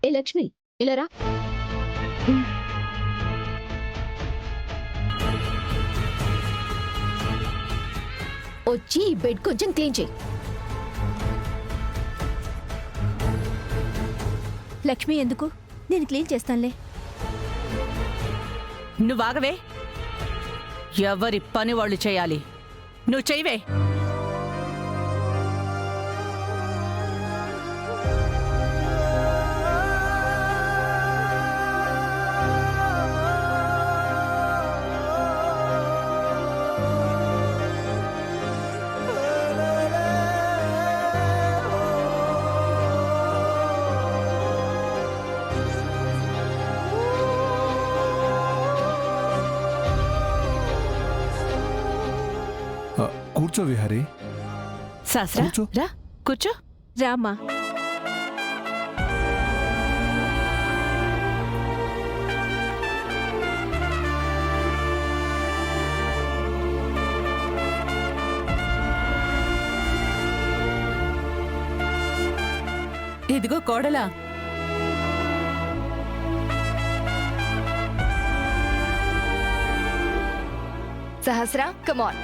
ఏ లక్ష్మి, ఇలా రా. వచ్చి ఈ బెడ్ కొంచెం క్లీన్ చేయి. లక్ష్మి ఎందుకు? నేను క్లీన్ చేస్తానులే. నువ్వాగవే. ఎవరి పని వాళ్ళు చేయాలి. నువ్వు చెయ్యవే. కూర్చో విహారీ. శాస్త్రా కూర్చో. రా, కూర్చో. రామ్మా. ఇదిగో కోడలా. సహస్రా, కమాన్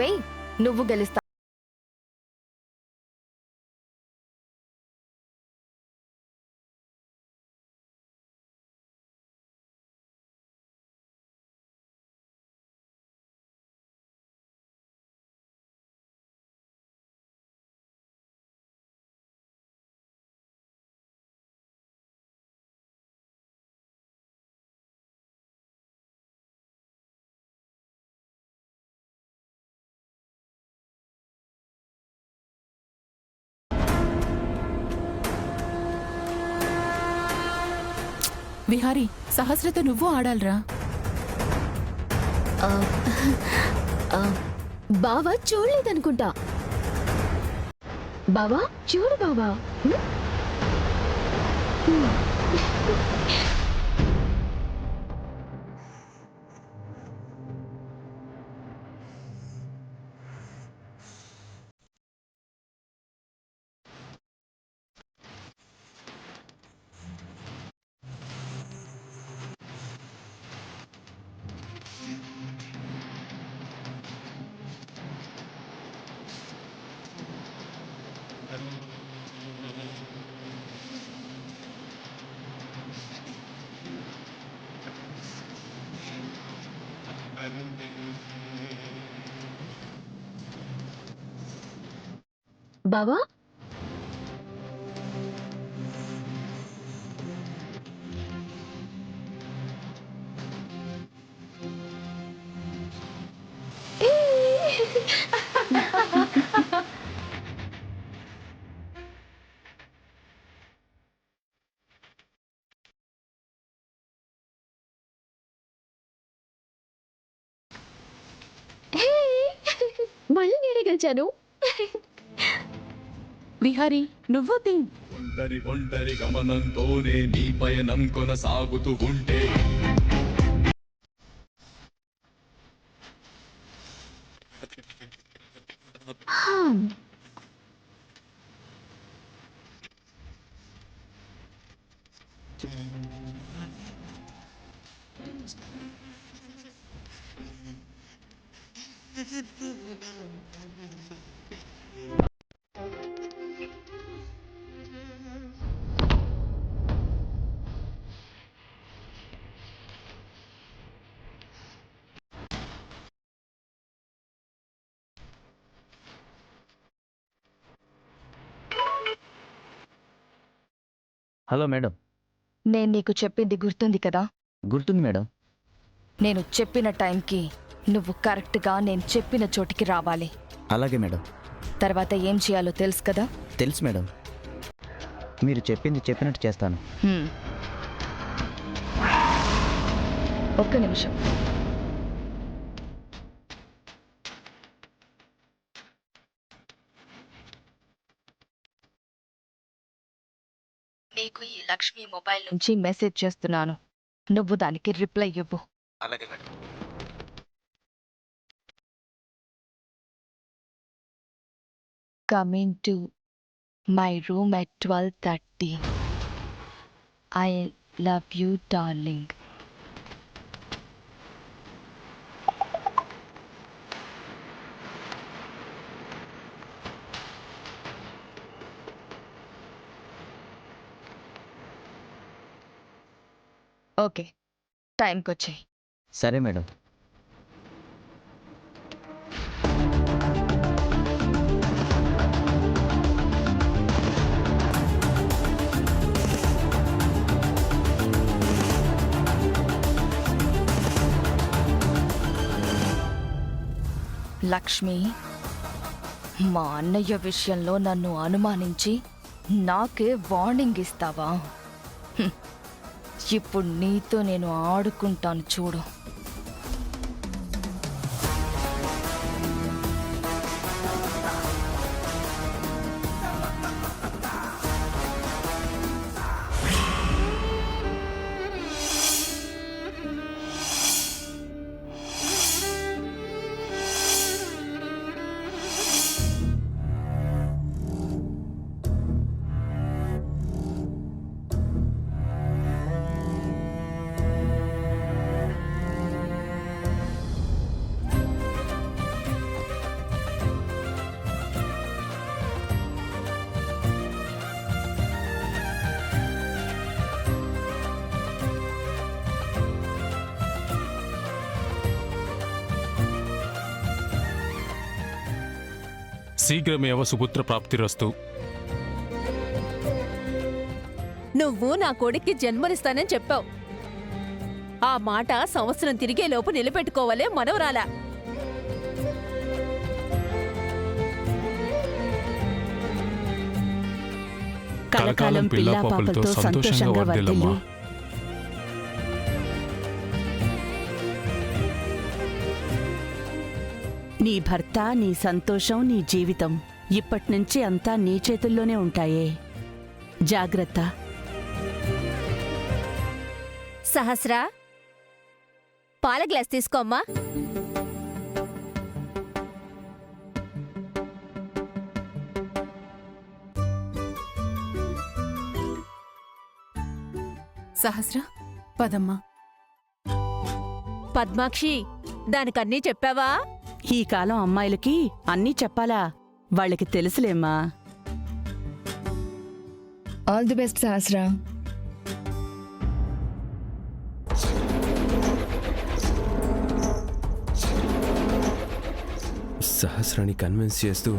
వెయ్, నువ్వు గెలుస్తా. విహారీ, సహస్రతో నువ్వు ఆడాలరా. బావా చూడలేదనుకుంటా. బావా చూడు బావా. బావా మళ్ళీ నేనే గెలిచాను. విహారీ, నువ్వు తి. ఒంటరి గమనంతోనే నీ పయనం కొనసాగుతూ ఉంటే హలో మేడం. నేను నీకు చెప్పింది గుర్తుంది కదా? గుర్తుంది మేడం. నేను చెప్పిన టైంకి నువ్వు కరెక్ట్గా నేను చెప్పిన చోటికి రావాలి. అలాగే మేడం. తర్వాత ఏం చేయాలో తెలుసు కదా? తెలుసు మేడం. మీరు చెప్పింది చెప్పినట్టు చేస్తాను. ఒక్క నిమిషం. నీకు ఈ లక్ష్మి మొబైల్ నుంచి మెసేజ్ చేస్తున్నాను. నువ్వు దానికి రిప్లై ఇవ్వు. అలాగే madam. Coming to my room at 12:30. I love you darling. Okay, టైంకి వచ్చాయి. సరే మేడం. లక్ష్మి, మా అన్నయ్య విషయంలో నన్ను అనుమానించి నాకే వార్నింగ్ ఇస్తావా? హ్మ్. ఇప్పుడు నీతో నేను ఆడుకుంటాను చూడు. శీఘ్రమేవ సుపుత్ర ప్రాప్తిరస్తు. నువ్వు నా కొడుక్కి జన్మనిస్తానని చెప్పావు. ఆ మాట సంవత్సరం తిరిగేలోపు నిలబెట్టుకోవాలే మనవరాలా. కలకాలం పిల్లా పాపలతో సంతోషంగా వర్ధిల్లు. నీ భర్త, నీ సంతోషం, నీ జీవితం ఇప్పటినుంచి అంతా నీ చేతుల్లోనే ఉంటాయే. జాగ్రత్త. సహస్రా, పాల గ్లాస్ తీసుకోమ్మా. సహస్ర, పదమ్మా. పద్మాక్షి, దానికన్నీ చెప్పావా? ఈ కాలం అమ్మాయిలకి అన్నీ చెప్పాలా? వాళ్ళకి తెలుసులేమ్మా. All the best Sahasra. సహస్రాన్ని కన్విన్స్ చేస్తూ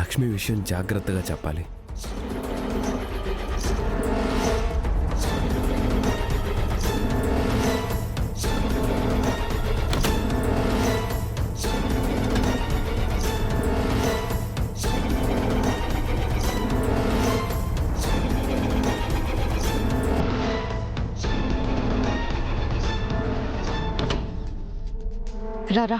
లక్ష్మి విషయం జాగ్రత్తగా చెప్పాలి. రారా.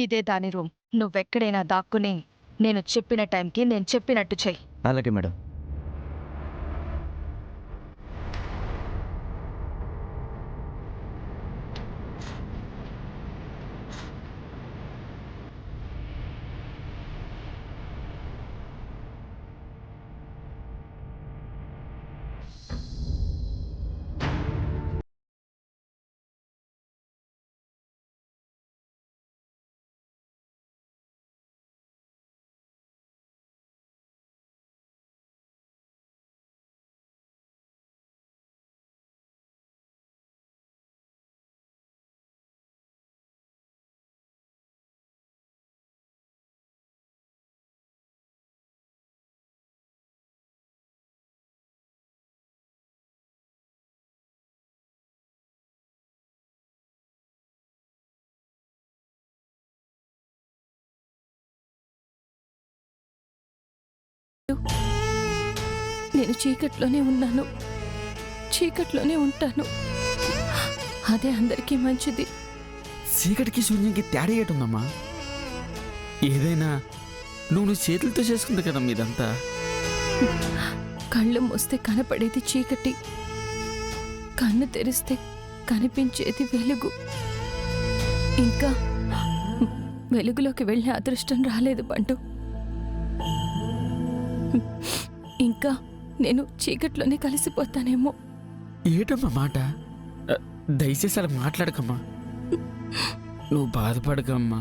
ఇదే దాని రూమ్. నువ్వెక్కడైనా దాక్కుని నేను చెప్పిన టైంకి నేను చెప్పినట్టు చెయ్యి. అలాగే మేడం. నేను చీకట్లోనే ఉన్నాను, చీకట్లోనే ఉంటాను. అదే అందరికీ మంచిది. చీకటికి శూన్యంకి తేడా ఏటుందమ్మా? ఏదైనా నువ్వు చేతులతో చేసుకుంది కదా మీదంతా. కళ్ళు మూస్తే కనపడేది చీకటి, కన్ను తెరిస్తే కనిపించేది వెలుగు. ఇంకా వెలుగులోకి వెళ్ళే అదృష్టం రాలేదు బంటు. ఇంకా నేను చీకట్లోనే కలిసిపోతానేమో. ఏటమ్మా మాట? దయచేసి అలా మాట్లాడకమ్మా. నువ్వు బాధపడకమ్మా.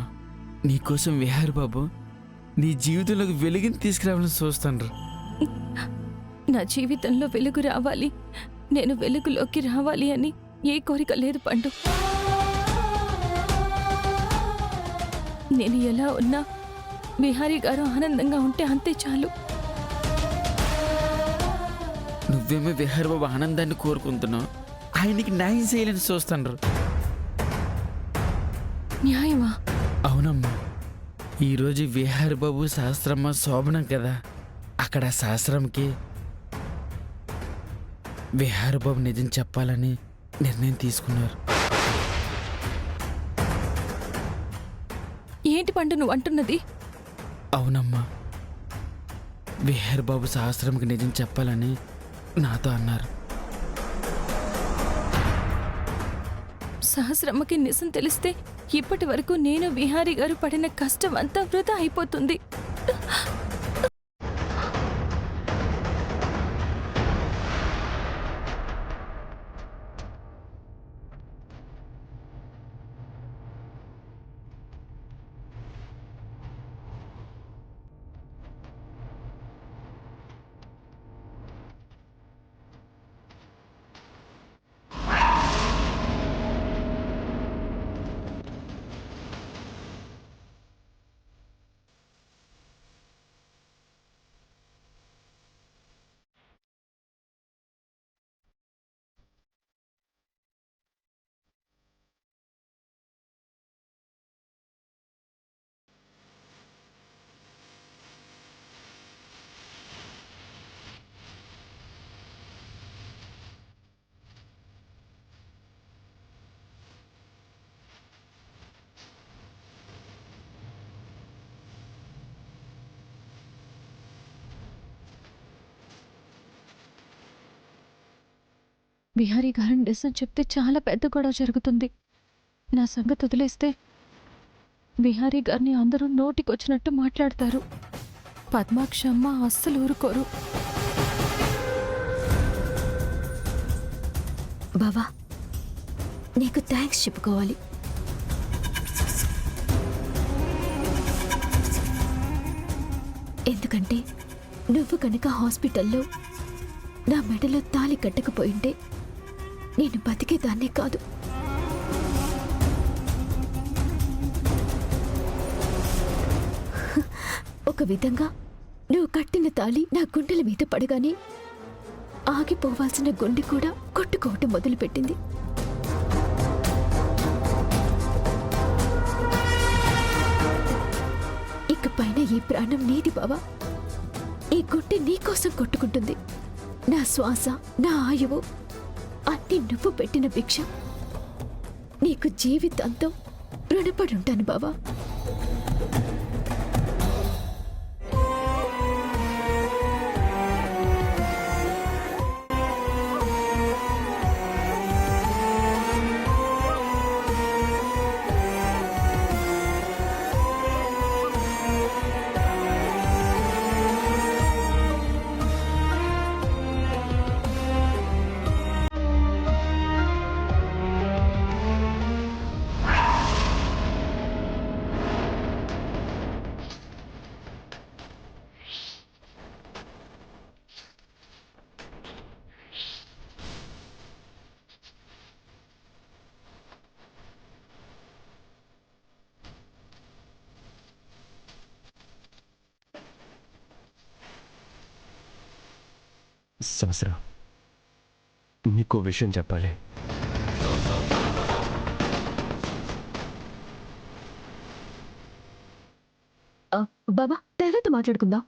నీకోసం విహార్ బాబు నీ జీవితంలోకి వెలుగుని తీసుకురావాలని చూస్తాను. నా జీవితంలో వెలుగు రావాలి, నేను వెలుగులోకి రావాలి అని ఏ కోరిక లేదు పండు. నేను ఎలా ఉన్నా విహారీ గారు ఆనందంగా ఉంటే అంతే చాలు. నువ్వేమో విహార్ బాబు ఆనందాన్ని కోరుకుంటున్నావు, ఆయనకి న్యాయం చేయాలని చూస్తాను. న్యాయమా? అవునమ్మా, ఈరోజు విహార్ బాబు శాస్త్రమ్మ శోభనం కదా. అక్కడ శాస్త్రంకి విహార్ బాబు నిజం చెప్పాలని నిర్ణయం తీసుకున్నారు. ఏంటి పండు నువ్వు అంటున్నది? అవునమ్మా, విహార్ బాబు శాస్త్రంకి నిజం చెప్పాలని నాతో అన్నారు. సహస్రమ్మకి నిజం తెలిస్తే ఇప్పటి వరకు నేను విహారీ గారు పడిన కష్టం అంతా వృధా అయిపోతుంది. విహారీ గారు నిజం చెప్తే చాలా పెద్ద గొడవ జరుగుతుంది. నా సంగతి వదిలేస్తే విహారీ గారిని అందరూ నోటికొచ్చినట్టు మాట్లాడతారు. పద్మాక్షమ్మ అస్సలు ఊరుకోరు. బావా, నీకు థ్యాంక్స్ చెప్పుకోవాలి. ఎందుకంటే నువ్వు కనుక హాస్పిటల్లో నా మెడలో తాళి కట్టకపోయింటే నేను బతికేదాన్నే కాదు. ఒక విధంగా నువ్వు కట్టిన తాళి నా గుండెల మీద పడగానే ఆగిపోవాల్సిన గుండె కూడా కొట్టుకోవటం మొదలుపెట్టింది. ఇకపైన ఈ ప్రాణం నీది బావా. ఈ గుండె నీకోసం కొట్టుకుంటుంది. నా శ్వాస, నా ఆయువు అన్ని నువ్వు పెట్టిన భిక్ష. నీకు జీవితాంతం రుణపడి ఉంటాను బావా. సహస్ర, నీకో విషయం చెప్పాలి. బాబా, తర్వాత మాట్లాడుకుందాం.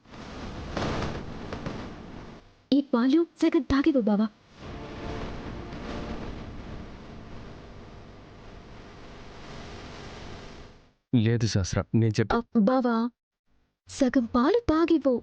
ఈ పాలు సగం తాగివు బావా. లేదు సహస్ర, నేను చెప్ప బావా, సగం పాలు తాగివు.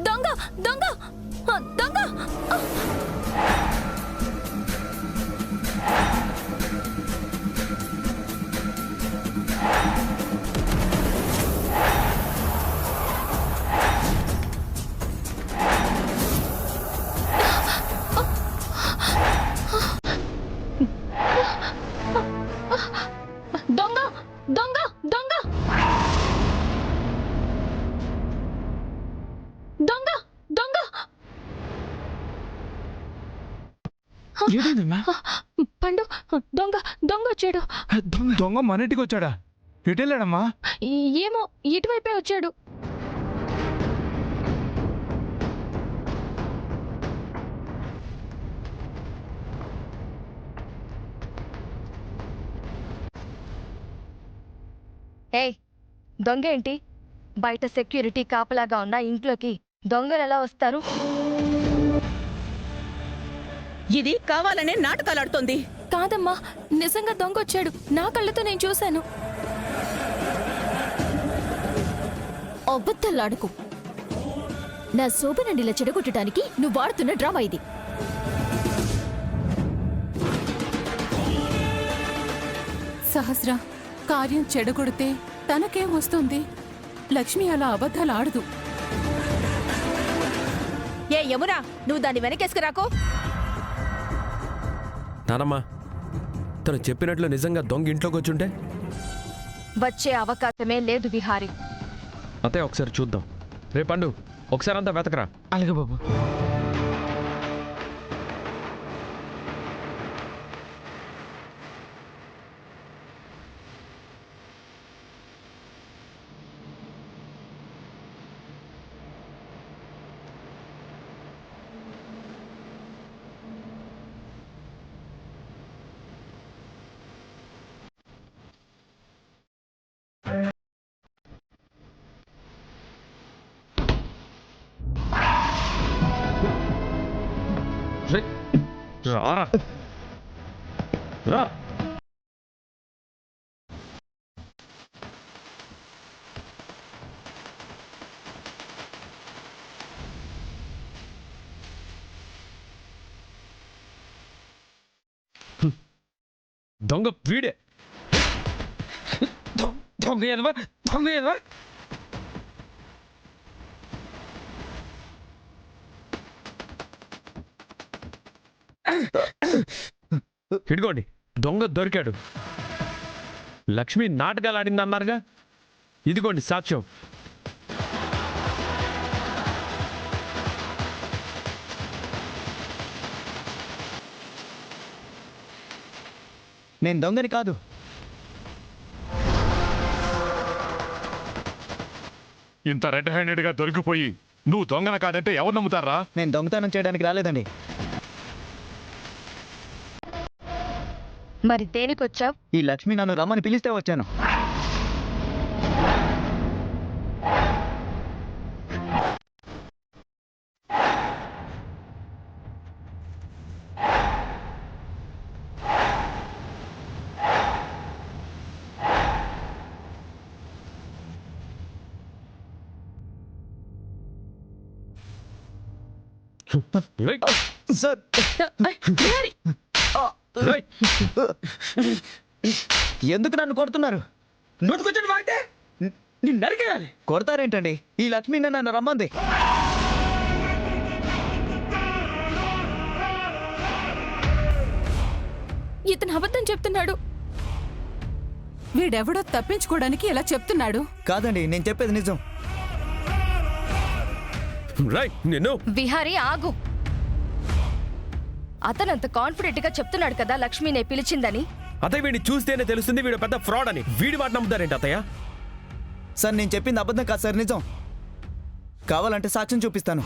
దొంగ దొంగ దొంగ దొంగ దొంగ దొంగ దొంగ దొంగ పండు దొంగ దొంగ వచ్చాడు. దొంగ మన ఇంటికి వచ్చాడా? ఎటు వెళ్ళాడమ్మా? ఏమో ఇటువైపే వచ్చాడు. ఏయ్, దొంగ ఏంటి? బయట సెక్యూరిటీ కాపలాగా ఉన్న ఇంట్లోకి దొంగలు ఎలా వస్తారు? ఇది కావాలనే నాటకాలాడుతోంది. కాదమ్మా, నిజంగా దొంగ వచ్చాడు. నా కళ్ళతో నేను చూశాను. అబద్ధాలాడుకు. నా శోభనని ఇలా చెడగొట్టడానికి నువ్వు వాడుతున్న డ్రామా ఇది. సహస్ర, కార్యం చెడగొడితే తనకేం వస్తుంది? లక్ష్మి అలా అబద్ధాలు ఆడదు. ఏ యమునా, నువ్వు దాన్ని వెనకేసుకురాకు. నానమ్మా, తను చెప్పినట్లు నిజంగా దొంగ ఇంట్లోకి వచ్చుంటే? వచ్చే అవకాశమే లేదు విహారీ. అతే ఒకసారి చూద్దాం. రే పండు, ఒకసారి అంతా వెతకరా. అలాగే బాబు. రారా రా. దొంగ వీడే. దొంగ ఏదవా, దొంగ ఏదవా. ఇదిగోండి, దొంగ దొరికాడు. లక్ష్మి నాటకాలు ఆడింది అన్నారుగా, ఇదిగోండి సాక్ష్యం. నేను దొంగని కాదు. ఇంత రెడ్ హ్యాండెడ్ గా దొరికిపోయి నువ్వు దొంగన కాదంటే ఎవరు నమ్ముతారా? నేను దొంగతనం చేయడానికి రాలేదండి. మరి దేనికొచ్చావు? ఈ లక్ష్మి నన్ను రమ్మని పిలిస్తే వచ్చాను. సార్, ఎందుకు నన్ను కొడుతున్నారు? కొడతారేంటండి? ఈ లక్ష్మి నన్ను రమ్మంది. ఇతను అబద్ధం చెప్తున్నాడు. వీడెవడో తప్పించుకోవడానికి ఇలా చెప్తున్నాడు. కాదండి, నేను చెప్పేది నిజం. నిన్ను విహారీ ఆగు. అతనంత కాన్ఫిడెంట్ గా చెప్తున్నాడు కదా లక్ష్మినే పిలిచిందని. అతయ్య వీడిని చూస్తేనే తెలుస్తుంది వీడు పెద్ద ఫ్రాడ్ అని. వీడి మాట నమ్ముతారేంటి అత్తయ్య? సార్, నేను చెప్పింది అబద్ధం కాదు సార్, నిజం. కావాలంటే సాక్ష్యం చూపిస్తాను.